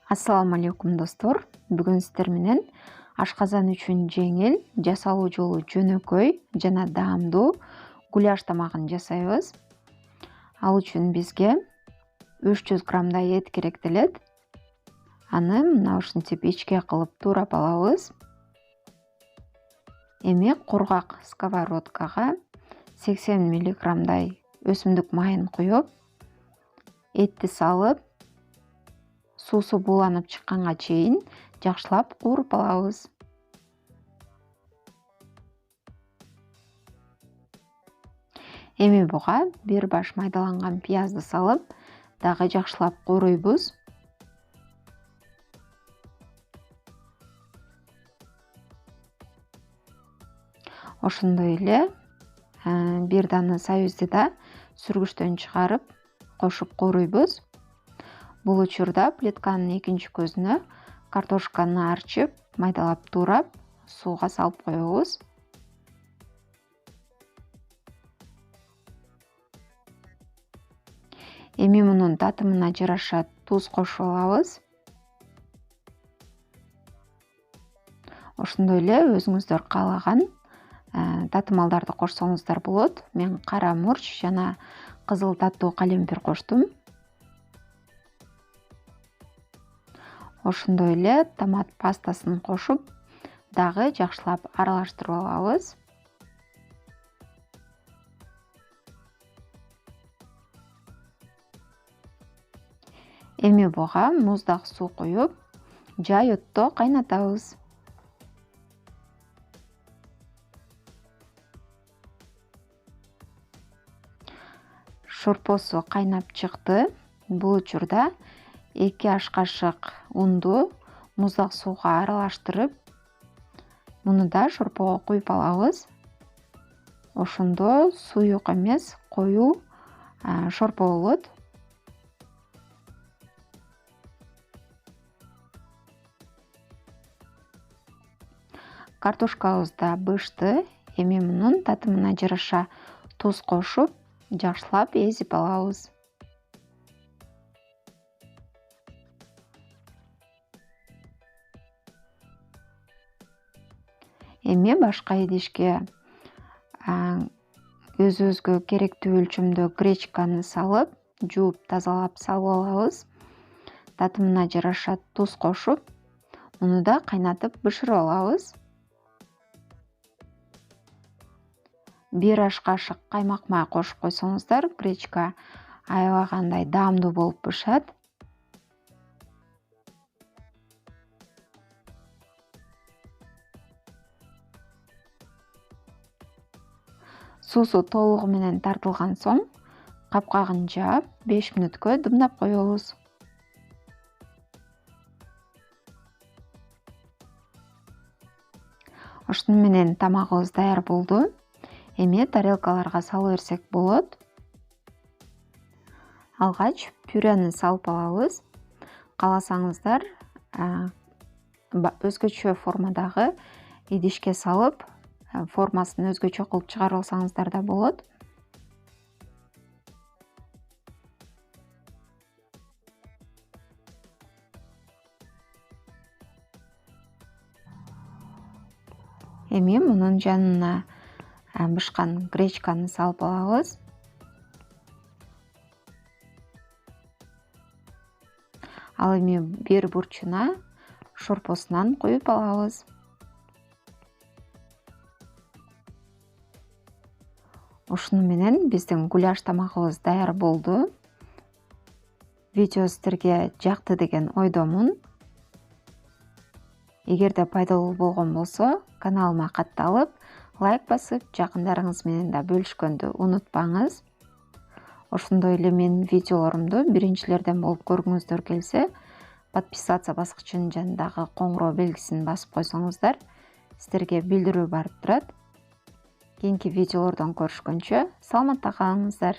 Ассаламу алейкум достор. Бүгін сіздер менен ашказан үчүн жеңил, жасалуу жолу жөнөкөй жана даамдуу гуляш тамагын жасайбыз. Ал үчүн бизге 300 граммдай эт керектелет. Аны мына ушинтип ичке кылып туурап алабыз. Эми кургак сковородкага 80 мг өсүмдүк майын куюп, этти салып, суусу буланып чыкканга чейин жакшылап кууруп алабыз. Эми буга бир баш майдаланган пиязды салып, дагы жакшылап кууруйбуз. Ошондой эле бир даны сабизди да сүргүчтөн чыгарып кошуп кууруйбуз. Бул учурда плитканын экинчи көзүнө картошканы арчып, майдалап туурап, сууга салып коебуз. Эми мунун татымына жараша туз кошуп алабыз. Ошондой эле өзүңүздөр каалаган татымалдарды кошсоңуздар болот. Мен кара мурч жана кызыл таттуу калемпир коштум. Ошондой эле томат пастасын кошуп, дагы жакшылап аралаштырып алабыз. Эми буга муздак суу куюп, жай отто кайнатабыз. Шорпосу кайнап чыкты. Бул учурда 2 аш кашык унду муздак сууга аралаштырып, муну да шорпого куюп алабыз. Ошондо суюк эмес, коюу шорпо болот. Картошкабыз да бышты. Эми мунун татымына жараша туз кошуп, жакшылап эзип алабыз. Эми башка идишке өзүбүзгө керектүү өлчөмдө гречканы салып, жууп тазалап салып алабыз. Татымына жараша туз кошуп, муну да кайнатып бышырып алабыз. 1 аш кашык каймак май кошуп койсоңуздар, гречка аябагандай даамдуу болуп бышат. Суусу толугу менен тартылган соң, капкагын жаап, 5 мүнөткө дымдап коебуз. Ошону менен тамагыбыз даяр болду. Эми тарелкаларга салып берсек болот. Алгач пюрени салып алабыз. Кааласаңыздар, өзгөчө формадагы идишке салып, формасын өзгөчө кылып чыгарып алсаңыздар да болот. Эми мунун жанына бышкан гречканы салып алабыз. Ал эми бир бурчуна шорпосунан куюп алабыз. Ушуну менен биздин гуляш тамагыбыз даяр болду. Видео сиздерге жакты деген ойдомун. Эгерде пайдалуу болгон болсо, каналыма катталып, лайк басып, жакындарыңыз менен да бөлүшкөндү унутпаңыз. Ошондой эле менин видеолорумду биринчилерден болуп көргүңүздөр келсе, подписаться баскычынын жанындагы коңгуроо белгисин басып койсоңуздар, сиздерге билдирүү барып турат. Кийинки видеолордон көрүшкөнчө саламатта калыңыздар.